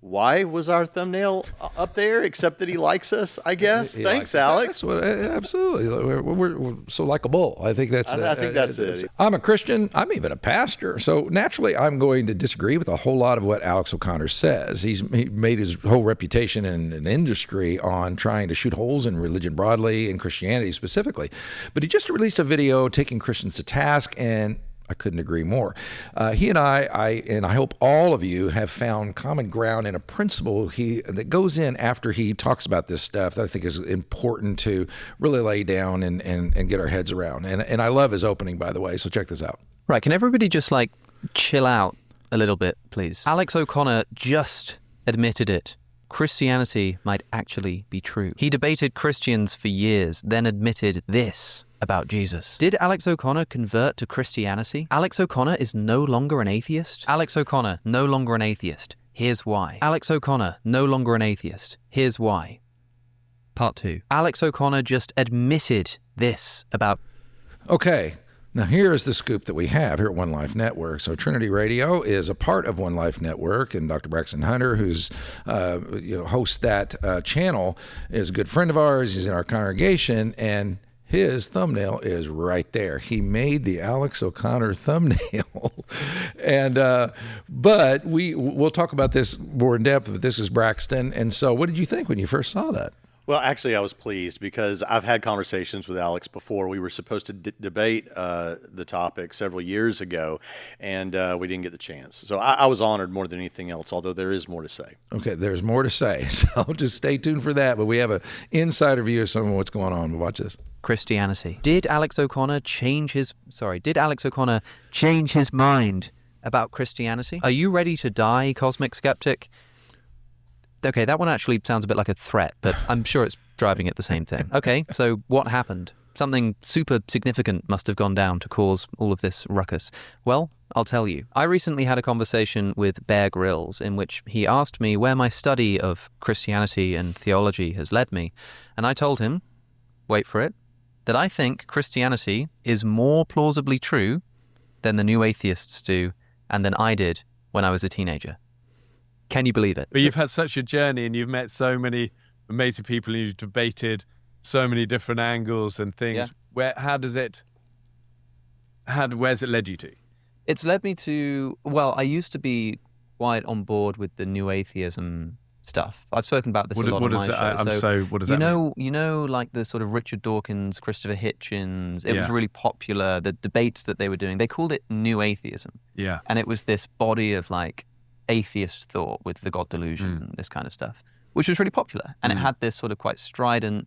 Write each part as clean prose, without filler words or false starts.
why was our thumbnail up there, except that he likes us, I guess. Thanks, Alex. Absolutely. We're so likable. I think that's it. I'm a Christian. I'm even a pastor. So naturally, I'm going to disagree with a whole lot of what Alex O'Connor says. He made his whole reputation in an industry on trying to shoot holes in religion broadly and Christianity specifically. But he just released a video taking Christians to task, and I couldn't agree more. He and I hope all of you have found common ground in a principle that goes in after he talks about this stuff that I think is important to really lay down and get our heads around. And I love his opening, by the way, so check this out. Right, can everybody just chill out a little bit, please? Alex O'Connor just admitted it. Christianity might actually be true. He debated Christians for years, then admitted this about Jesus. Did Alex O'Connor convert to Christianity? Alex O'Connor is no longer an atheist? Alex O'Connor, no longer an atheist. Here's why. Alex O'Connor, no longer an atheist. Here's why. Part 2. Alex O'Connor just admitted this about... Okay. Now, here's the scoop that we have here at One Life Network. So Trinity Radio is a part of One Life Network, and Dr. Braxton Hunter, who's hosts that channel, is a good friend of ours. He's in our congregation, and his thumbnail is right there. He made the Alex O'Connor thumbnail. But we'll talk about this more in depth, but this is Braxton. And so what did you think when you first saw that? Well, actually, I was pleased because I've had conversations with Alex before. We were supposed to debate the topic several years ago, and we didn't get the chance. So I was honored more than anything else, although there is more to say. Okay, there's more to say. So just stay tuned for that. But we have an insider view of some of what's going on. Watch this. Christianity. Did Alex O'Connor change his mind about Christianity? Are you ready to die, cosmic skeptic? Okay, that one actually sounds a bit like a threat, but I'm sure it's driving at the same thing. Okay, so what happened? Something super significant must have gone down to cause all of this ruckus. Well, I'll tell you. I recently had a conversation with Bear Grylls in which he asked me where my study of Christianity and theology has led me, and I told him, wait for it, that I think Christianity is more plausibly true than the new atheists do and than I did when I was a teenager. Can you believe it? But you've had such a journey and you've met so many amazing people and you've debated so many different angles and things. Yeah. Where's it led you to? It's led me to, well, I used to be quite on board with the new atheism stuff. I've spoken about this a lot on my show. What does that mean? You know, like the sort of Richard Dawkins, Christopher Hitchens, it was really popular, the debates that they were doing, they called it new atheism. Yeah. And it was this body of atheist thought with the God delusion and this kind of stuff, which was really popular. And it had this sort of quite strident,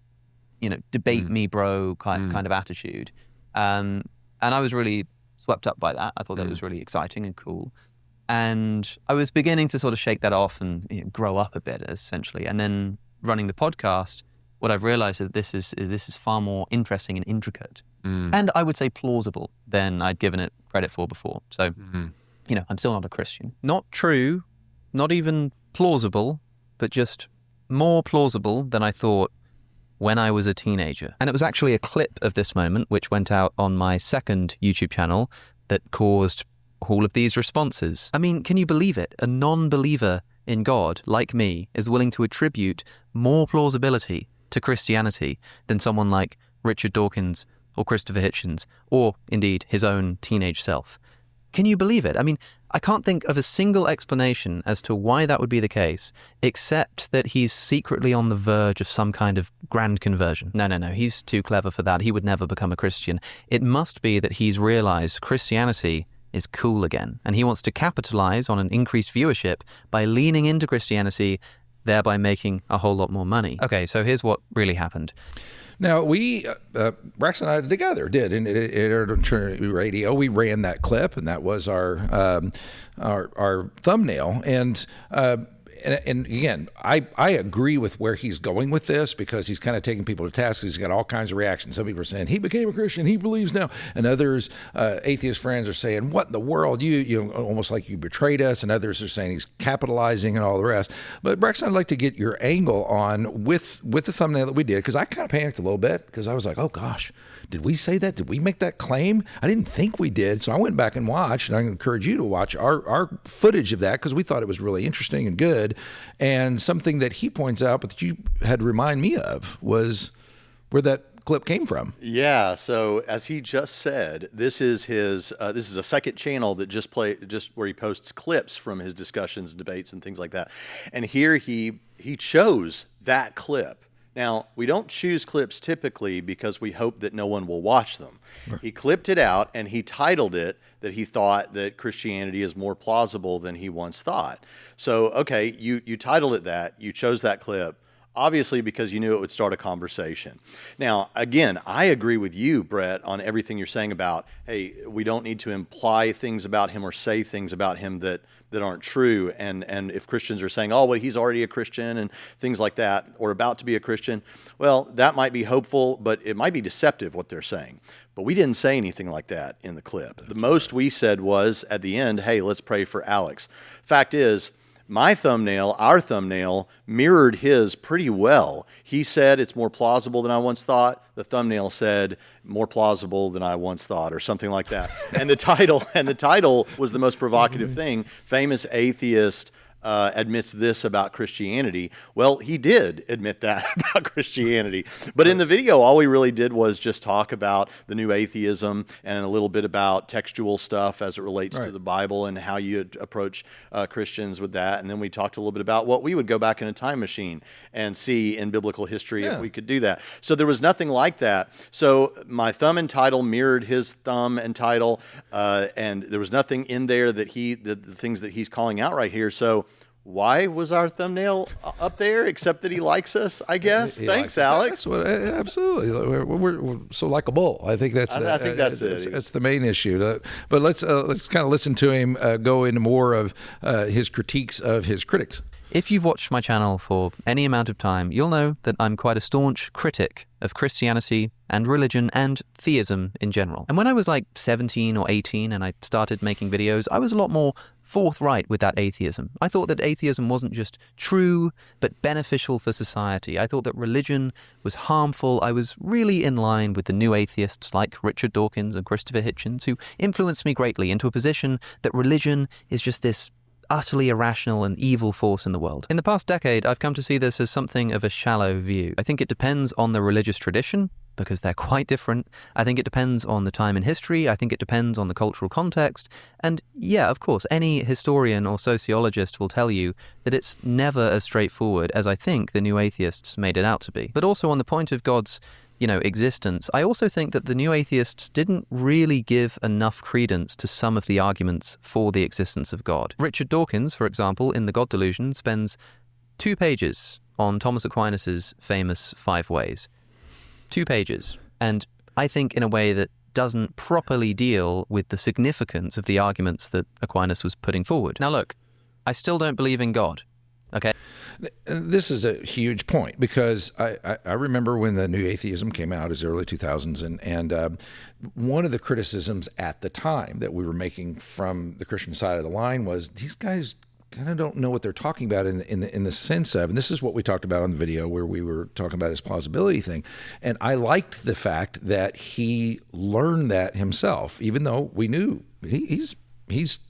debate me bro kind of attitude. And I was really swept up by that. I thought that was really exciting and cool. And I was beginning to sort of shake that off and grow up a bit, essentially. And then running the podcast, what I've realized is that this is far more interesting and intricate. And I would say plausible than I'd given it credit for before. So, I'm still not a Christian. Not true, not even plausible, but just more plausible than I thought when I was a teenager. And it was actually a clip of this moment which went out on my second YouTube channel that caused all of these responses. I mean, can you believe it? A non-believer in God, like me, is willing to attribute more plausibility to Christianity than someone like Richard Dawkins or Christopher Hitchens, or indeed his own teenage self. Can you believe it? I mean, I can't think of a single explanation as to why that would be the case, except that he's secretly on the verge of some kind of grand conversion. No, he's too clever for that. He would never become a Christian. It must be that he's realized Christianity is cool again, and he wants to capitalize on an increased viewership by leaning into Christianity, thereby making a whole lot more money. Okay, so here's what really happened. Now, we, Braxton and I together did, and it aired on Trinity Radio. We ran that clip, and that was our thumbnail. And again, I agree with where he's going with this because he's kind of taking people to task. He's got all kinds of reactions. Some people are saying, he became a Christian, he believes now. And others, atheist friends are saying, what in the world? You almost like you betrayed us. And others are saying he's capitalizing and all the rest. But Braxton, I'd like to get your angle on with the thumbnail that we did, because I kind of panicked a little bit because I was like, oh gosh, did we say that? Did we make that claim? I didn't think we did. So I went back and watched, and I encourage you to watch our footage of that because we thought it was really interesting and good. did. And something that he points out, but that you had to remind me of, was where that clip came from. Yeah. So as he just said, this is a second channel that just where he posts clips from his discussions, debates, and things like that. And here he chose that clip. Now, we don't choose clips typically because we hope that no one will watch them. Right. He clipped it out and he titled it that he thought that Christianity is more plausible than he once thought. So, okay, you titled it that, you chose that clip, obviously because you knew it would start a conversation. Now, again, I agree with you, Brett, on everything you're saying about, hey, we don't need to imply things about him or say things about him that aren't true. And if Christians are saying, oh, well, he's already a Christian and things like that, or about to be a Christian, well, that might be hopeful, but it might be deceptive what they're saying. But we didn't say anything like that in the clip. The most we said was at the end, hey, let's pray for Alex. Fact is, our thumbnail, mirrored his pretty well. He said it's more plausible than I once thought. The thumbnail said more plausible than I once thought, or something like that. And the title was the most provocative thing. Famous atheist admits this about Christianity. Well, he did admit that about Christianity. But in the video, all we really did was just talk about the new atheism and a little bit about textual stuff as it relates to the Bible and how you approach Christians with that. And then we talked a little bit about what we would go back in a time machine and see in biblical history if we could do that. So there was nothing like that. So my thumb and title mirrored his thumb and title, and there was nothing in there that the things that he's calling out right here. So why was our thumbnail up there except that he likes us, I guess? Thanks, Alex. Absolutely. We're so likable. I think that's I think that's it. That's the main issue. But let's kind of listen to him go into more of his critiques of his critics. If you've watched my channel for any amount of time, you'll know that I'm quite a staunch critic of Christianity and religion and theism in general. And when I was like 17 or 18 and I started making videos, I was a lot more forthright with that atheism. I thought that atheism wasn't just true, but beneficial for society. I thought that religion was harmful. I was really in line with the new atheists like Richard Dawkins and Christopher Hitchens, who influenced me greatly into a position that religion is just this utterly irrational and evil force in the world. In the past decade, I've come to see this as something of a shallow view. I think it depends on the religious tradition, because they're quite different. I think it depends on the time in history. I think it depends on the cultural context. And yeah, of course, any historian or sociologist will tell you that it's never as straightforward as I think the new atheists made it out to be. But also on the point of God's existence, I also think that the new atheists didn't really give enough credence to some of the arguments for the existence of God. Richard Dawkins, for example, in The God Delusion, spends 2 pages on Thomas Aquinas' famous 5 ways. 2 pages. And I think in a way that doesn't properly deal with the significance of the arguments that Aquinas was putting forward. Now look, I still don't believe in God. Okay. This is a huge point because I remember when the new atheism came out as early 2000s, and one of the criticisms at the time that we were making from the Christian side of the line was these guys kind of don't know what they're talking about in the sense of, and this is what we talked about on the video where we were talking about his plausibility thing. And I liked the fact that he learned that himself, even though we knew he's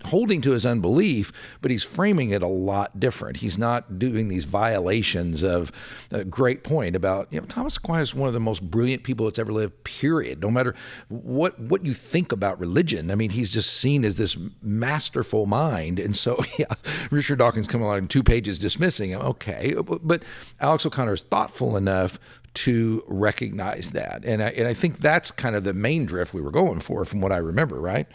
holding to his unbelief, but he's framing it a lot different. He's not doing these violations of a great point about, Thomas Aquinas is one of the most brilliant people that's ever lived, period. No matter what you think about religion. I mean, he's just seen as this masterful mind. And so, Richard Dawkins coming along in 2 pages dismissing him. Okay. But Alex O'Connor is thoughtful enough to recognize that. And I think that's kind of the main drift we were going for from what I remember, right?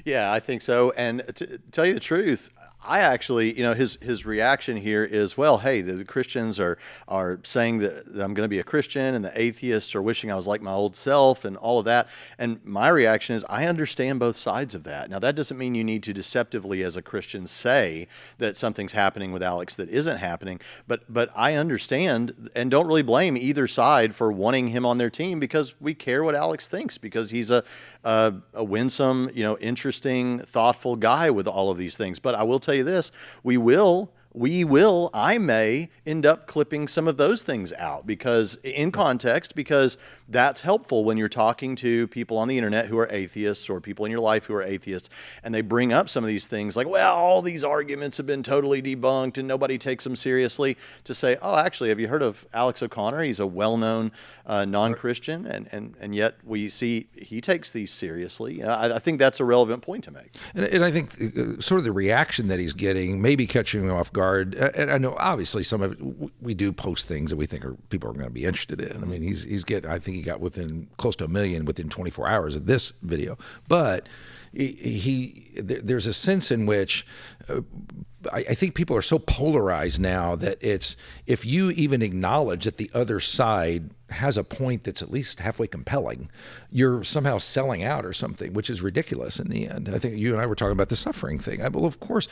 Yeah, I think so. And to tell you the truth, I actually, his reaction here is, well, hey, the Christians are saying that I'm going to be a Christian, and the atheists are wishing I was like my old self and all of that. And my reaction is, I understand both sides of that. Now, that doesn't mean you need to deceptively, as a Christian, say that something's happening with Alex that isn't happening. But I understand and don't really blame either side for wanting him on their team, because we care what Alex thinks, because he's a winsome, interesting, thoughtful guy with all of these things. But I will tell you this, we will I may end up clipping some of those things out because in context, because that's helpful when you're talking to people on the internet who are atheists or people in your life who are atheists, and they bring up some of these things like, well, all these arguments have been totally debunked and nobody takes them seriously, to say, oh, actually, have you heard of Alex O'Connor? He's a well-known non-Christian, and yet we see he takes these seriously. I think that's a relevant point to make. And I think sort of the reaction that he's getting may be catching him off guard. And I know obviously some of it, we do post things that we think people are going to be interested in. I mean, he's getting, I think he got within close to 1 million within 24 hours of this video. But there's a sense in which I think people are so polarized now that it's, if you even acknowledge that the other side has a point that's at least halfway compelling, you're somehow selling out or something, which is ridiculous in the end. I think you and I were talking about the suffering thing. Well, of course,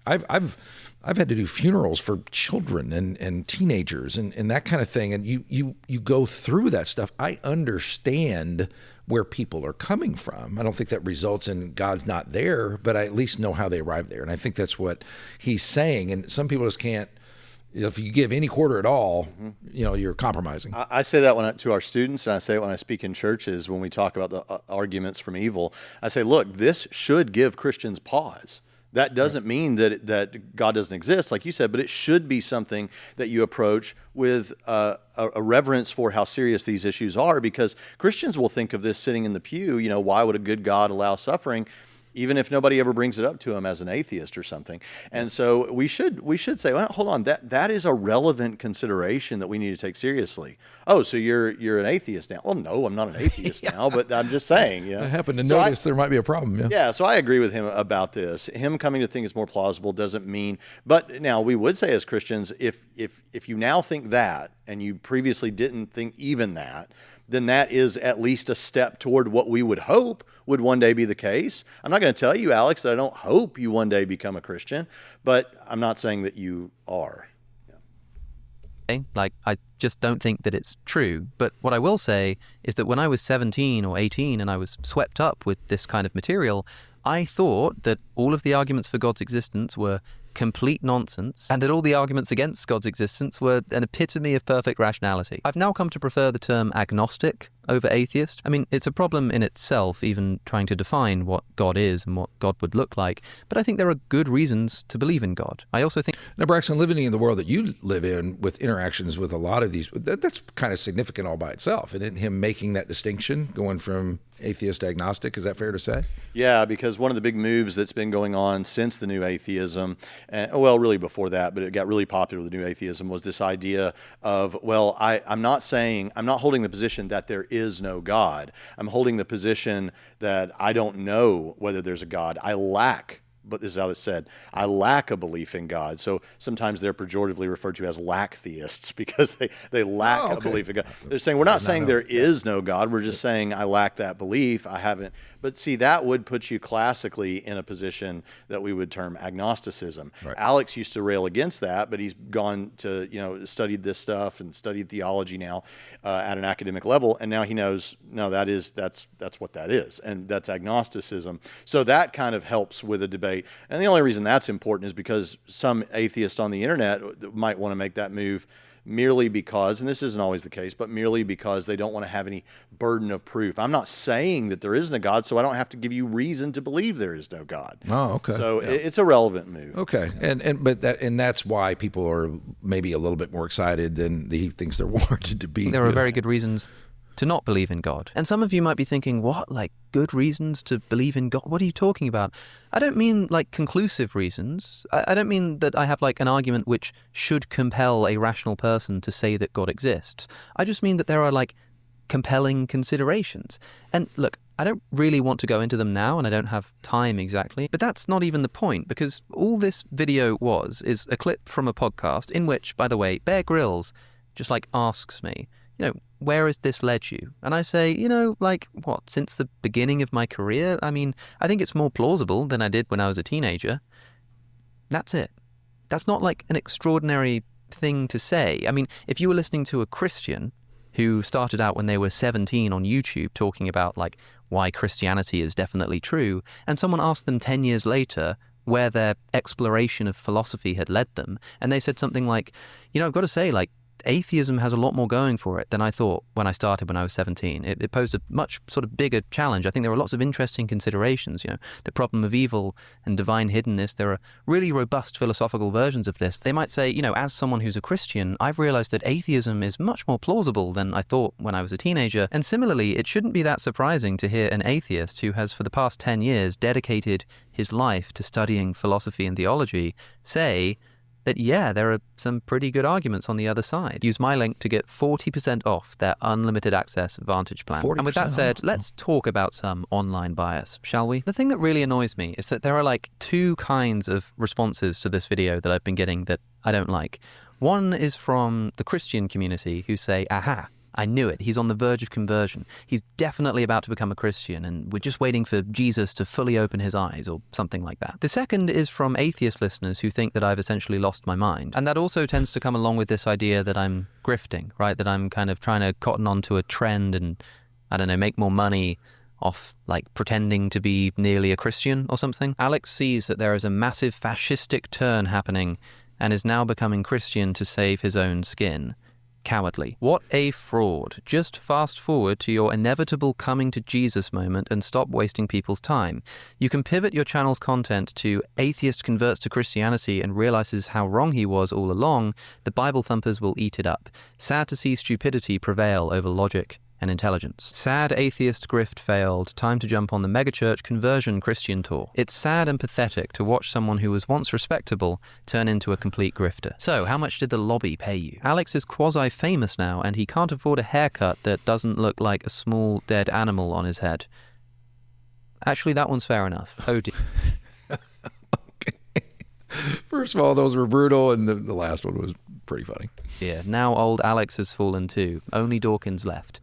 I've had to do funerals for children and teenagers and that kind of thing, and you go through that stuff. I understand where people are coming from. I don't think that results in God's not there, but I at least know how they arrived there. And I think that's what he's saying. And some people just can't, if you give any quarter at all, you're compromising. I say that to our students, and I say it when I speak in churches, when we talk about the arguments from evil. I say, look, this should give Christians pause. That doesn't mean that God doesn't exist, like you said, but it should be something that you approach with a reverence for how serious these issues are, because Christians will think of this sitting in the pew, why would a good God allow suffering, even if nobody ever brings it up to him as an atheist or something. And so we should say, well, hold on, that is a relevant consideration that we need to take seriously. Oh, so you're an atheist now? Well, no, I'm not an atheist now, but I'm just saying. I happen to notice there might be a problem. Yeah, so I agree with him about this. Him coming to think is more plausible doesn't mean, but now we would say as Christians, if you now think that, and you previously didn't think even that, then that is at least a step toward what we would hope would one day be the case. I'm not going to tell you, Alex, that I don't hope you one day become a Christian, but I'm not saying that you are. Like, I just don't think that it's true. But what I will say is that when I was 17 or 18 and I was swept up with this kind of material, I thought that all of the arguments for God's existence were complete nonsense, and that all the arguments against God's existence were an epitome of perfect rationality. I've now come to prefer the term agnostic over atheist. I mean, it's a problem in itself, even trying to define what God is and what God would look like, but I think there are good reasons to believe in God. I also think... Now, Braxton, living in the world that you live in with interactions with a lot of these, that's kind of significant all by itself. And him making that distinction, going from atheist to agnostic, is that fair to say? Yeah, because one of the big moves that's been going on since the new atheism, and well, really before that, but it got really popular with the new atheism, was this idea of, well, I'm not holding the position that there is no God. I'm holding the position that I don't know whether there's a God. But this is how it's said, I lack a belief in God. So sometimes they're pejoratively referred to as lack theists because they lack a belief in God. They're saying, we're not saying there is no God. We're just saying I lack that belief. I haven't. But see, that would put you classically in a position that we would term agnosticism. Right. Alex used to rail against that, but he's gone to, studied this stuff and studied theology now at an academic level. And now he knows, no, that's what that is. And that's agnosticism. So that kind of helps with a debate. And the only reason that's important is because some atheists on the internet might want to make that move merely because, and this isn't always the case, but merely because they don't want to have any burden of proof. I'm not saying that there isn't a God, so I don't have to give you reason to believe there is no God. Oh, okay. So it's a relevant move. Okay, and that's why people are maybe a little bit more excited than he thinks they're warranted to be. There are very good reasons to not believe in God. And some of you might be thinking, what, like good reasons to believe in God? What are you talking about? I don't mean like conclusive reasons. I don't mean that I have like an argument which should compel a rational person to say that God exists. I just mean that there are like compelling considerations. And look, I don't really want to go into them now, and I don't have time exactly, but that's not even the point, because all this video is a clip from a podcast in which, by the way, Bear Grylls just like asks me, where has this led you? And I say, since the beginning of my career? I mean, I think it's more plausible than I did when I was a teenager. That's it. That's not like an extraordinary thing to say. I mean, if you were listening to a Christian who started out when they were 17 on YouTube talking about like why Christianity is definitely true, and someone asked them 10 years later, where their exploration of philosophy had led them. And they said something like, I've got to say, like, atheism has a lot more going for it than I thought when I started when I was 17. It posed a much sort of bigger challenge. I think there were lots of interesting considerations, the problem of evil and divine hiddenness. There are really robust philosophical versions of this. They might say, as someone who's a Christian, I've realized that atheism is much more plausible than I thought when I was a teenager. And similarly, it shouldn't be that surprising to hear an atheist who has for the past 10 years dedicated his life to studying philosophy and theology say that, yeah, there are some pretty good arguments on the other side. Use my link to get 40% off their unlimited access Vantage plan. And with that said, let's talk about some online bias, shall we? The thing that really annoys me is that there are like two kinds of responses to this video that I've been getting that I don't like. One is from the Christian community who say, aha, I knew it. He's on the verge of conversion. He's definitely about to become a Christian, and we're just waiting for Jesus to fully open his eyes, or something like that. The second is from atheist listeners who think that I've essentially lost my mind. And that also tends to come along with this idea that I'm grifting, right? That I'm kind of trying to cotton onto a trend and, I don't know, make more money off, like, pretending to be nearly a Christian or something. Alex sees that there is a massive fascistic turn happening and is now becoming Christian to save his own skin. Cowardly. What a fraud. Just fast forward to your inevitable coming to Jesus moment and stop wasting people's time. You can pivot your channel's content to atheist converts to Christianity and realizes how wrong he was all along. The Bible thumpers will eat it up. Sad to see stupidity prevail over logic and intelligence. Sad atheist grift failed. Time to jump on the megachurch conversion Christian tour. It's sad and pathetic to watch someone who was once respectable turn into a complete grifter. So, how much did the lobby pay you? Alex is quasi-famous now, and he can't afford a haircut that doesn't look like a small dead animal on his head. Actually, that one's fair enough. Oh dear. Okay. First of all, those were brutal, and the last one was pretty funny. Yeah, now old Alex has fallen too. Only Dawkins left.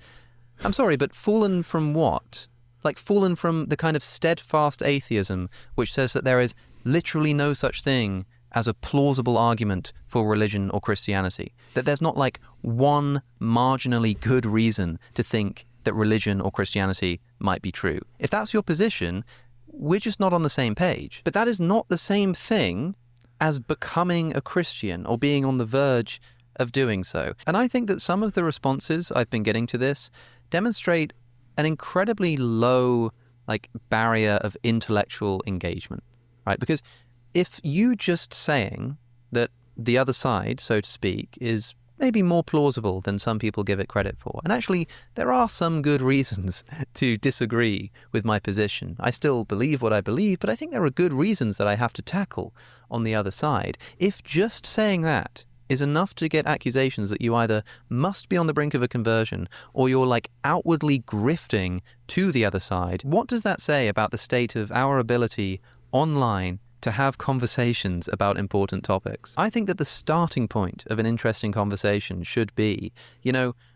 I'm sorry, but fallen from what? Like, fallen from the kind of steadfast atheism which says that there is literally no such thing as a plausible argument for religion or Christianity. That there's not like one marginally good reason to think that religion or Christianity might be true. If that's your position, we're just not on the same page. But that is not the same thing as becoming a Christian or being on the verge of doing so. And I think that some of the responses I've been getting to this demonstrate an incredibly low, like, barrier of intellectual engagement, right? Because if you just saying that the other side, so to speak, is maybe more plausible than some people give it credit for, and actually there are some good reasons to disagree with my position. I still believe what I believe, but I think there are good reasons that I have to tackle on the other side. If just saying that is enough to get accusations that you either must be on the brink of a conversion or you're like outwardly grifting to the other side, what does that say about the state of our ability online to have conversations about important topics? I think that the starting point of an interesting conversation should be,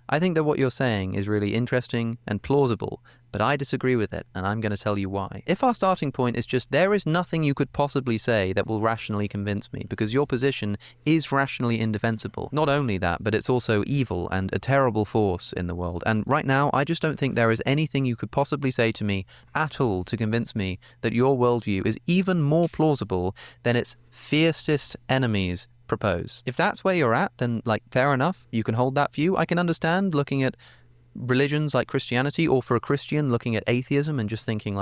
I think that what you're saying is really interesting and plausible, but I disagree with it, and I'm going to tell you why. If our starting point is just, there is nothing you could possibly say that will rationally convince me, because your position is rationally indefensible. Not only that, but it's also evil and a terrible force in the world. And right now, I just don't think there is anything you could possibly say to me at all to convince me that your worldview is even more plausible than its fiercest enemies propose. If that's where you're at, then fair enough, you can hold that view. I can understand looking at religions like Christianity, or for a Christian looking at atheism and just thinking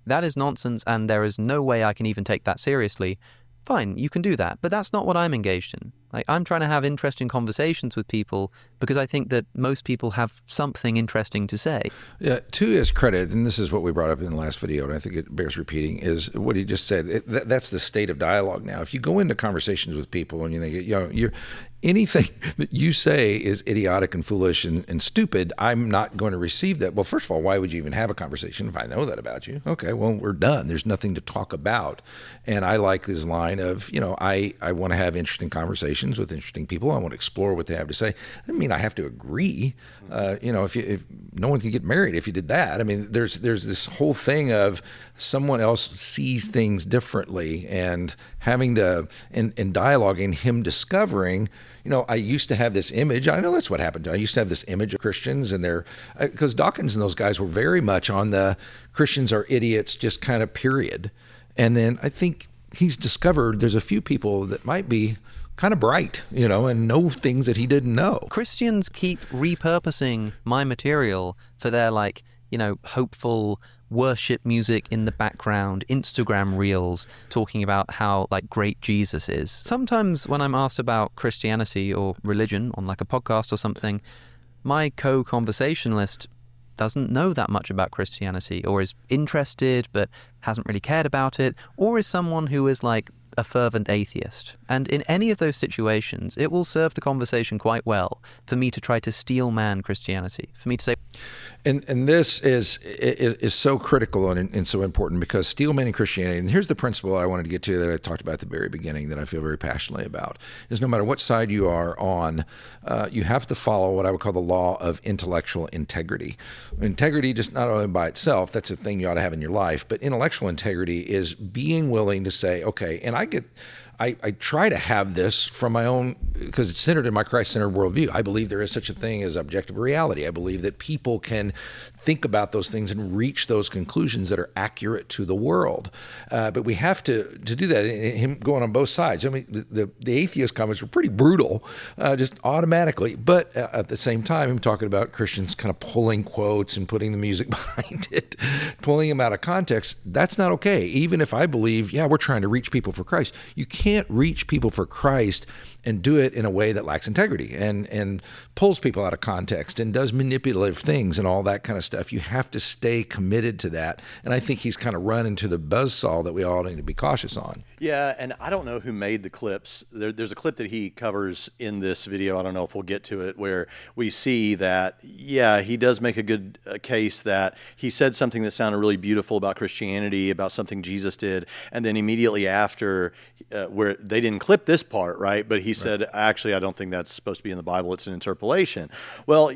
that is nonsense and there is no way I can even take that seriously. Fine, you can do that, but that's not what I'm engaged in. I'm trying to have interesting conversations with people because I think that most people have something interesting to say. Yeah, to his credit, and this is what we brought up in the last video, and I think it bears repeating, is what he just said. That's the state of dialogue now. If you go into conversations with people and you think, anything that you say is idiotic and foolish and stupid, I'm not going to receive that. Well, first of all, why would you even have a conversation if I know that about you? Okay, well, we're done. There's nothing to talk about. And I like this line of, I want to have interesting conversations with interesting people. I want to explore what they have to say. I mean, I have to agree. If no one can get married if you did that. I mean, there's this whole thing of someone else sees things differently, and having to in dialoguing, him discovering, I used to have this image. I know that's what happened. I used to have this image of Christians, and because Dawkins and those guys were very much on the Christians are idiots, just kind of period. And then I think he's discovered there's a few people that might be kind of bright, and know things that he didn't know. Christians keep repurposing my material for their hopeful worship music in the background, Instagram reels talking about how great Jesus is. Sometimes when I'm asked about Christianity or religion on a podcast or something, my co-conversationalist doesn't know that much about Christianity, or is interested but hasn't really cared about it, or is someone who is a fervent atheist. And in any of those situations, it will serve the conversation quite well for me to try to steel man Christianity, for me to say... And this is so critical and so important, because steel manning Christianity, and here's the principle I wanted to get to that I talked about at the very beginning that I feel very passionately about, is no matter what side you are on, you have to follow what I would call the law of intellectual integrity. Integrity, just not only by itself, that's a thing you ought to have in your life, but intellectual integrity is being willing to say, okay, and I try to have this from my own, because it's centered in my Christ-centered worldview. I believe there is such a thing as objective reality. I believe that people can think about those things and reach those conclusions that are accurate to the world. But we have to do that, him going on both sides. I mean, the atheist comments were pretty brutal, just automatically. But at the same time, him talking about Christians kind of pulling quotes and putting the music behind it, pulling them out of context, that's not okay. Even if I believe, we're trying to reach people for Christ, you can't reach people for Christ and do it in a way that lacks integrity and pulls people out of context and does manipulative things and all that kind of stuff. You have to stay committed to that. And I think he's kind of run into the buzzsaw that we all need to be cautious on. Yeah, and I don't know who made the clips. There's a clip that he covers in this video. I don't know if we'll get to it, where we see that, he does make a good case that he said something that sounded really beautiful about Christianity, about something Jesus did, and then immediately after, where they didn't clip this part, right? But he said, actually, I don't think that's supposed to be in the Bible. It's an interpolation. Well,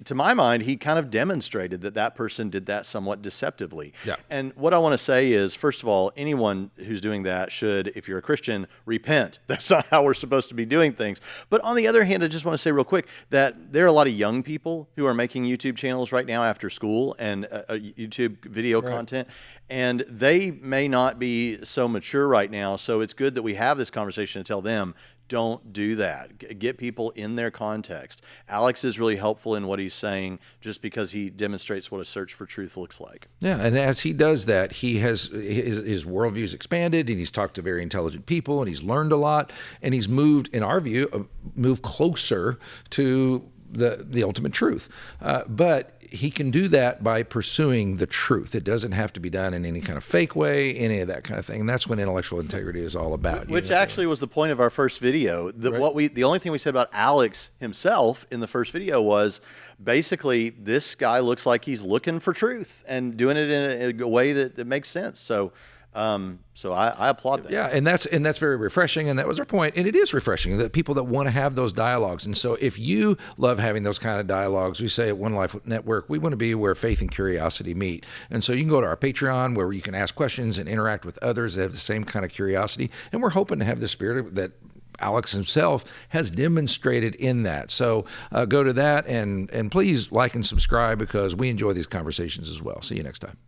to my mind, he kind of demonstrated that person did that somewhat deceptively. Yeah. And what I want to say is, first of all, anyone who's doing that should, if you're a Christian, repent. That's not how we're supposed to be doing things. But on the other hand, I just want to say real quick that there are a lot of young people who are making YouTube channels right now after school and YouTube video content, and they may not be so mature right now. So it's good that we have this conversation to tell them, don't do that. Get people in their context. Alex is really helpful in what he's saying just because he demonstrates what a search for truth looks like. Yeah, and as he does that, he has his worldview's expanded, and he's talked to very intelligent people, and he's learned a lot, and he's moved, in our view, moved closer to the ultimate truth. But he can do that by pursuing the truth. It doesn't have to be done in any kind of fake way, any of that kind of thing. And that's what intellectual integrity is all about. Which actually was the point of our first video. The only thing we said about Alex himself in the first video was basically this guy looks like he's looking for truth and doing it in a way that makes sense. So I applaud that. Yeah, and that's very refreshing, and that was our point. And it is refreshing that people that want to have those dialogues. And so if you love having those kind of dialogues, we say at One Life Network, we want to be where faith and curiosity meet. And so you can go to our Patreon where you can ask questions and interact with others that have the same kind of curiosity. And we're hoping to have the spirit that Alex himself has demonstrated in that. So go to that and please like and subscribe, because we enjoy these conversations as well. See you next time.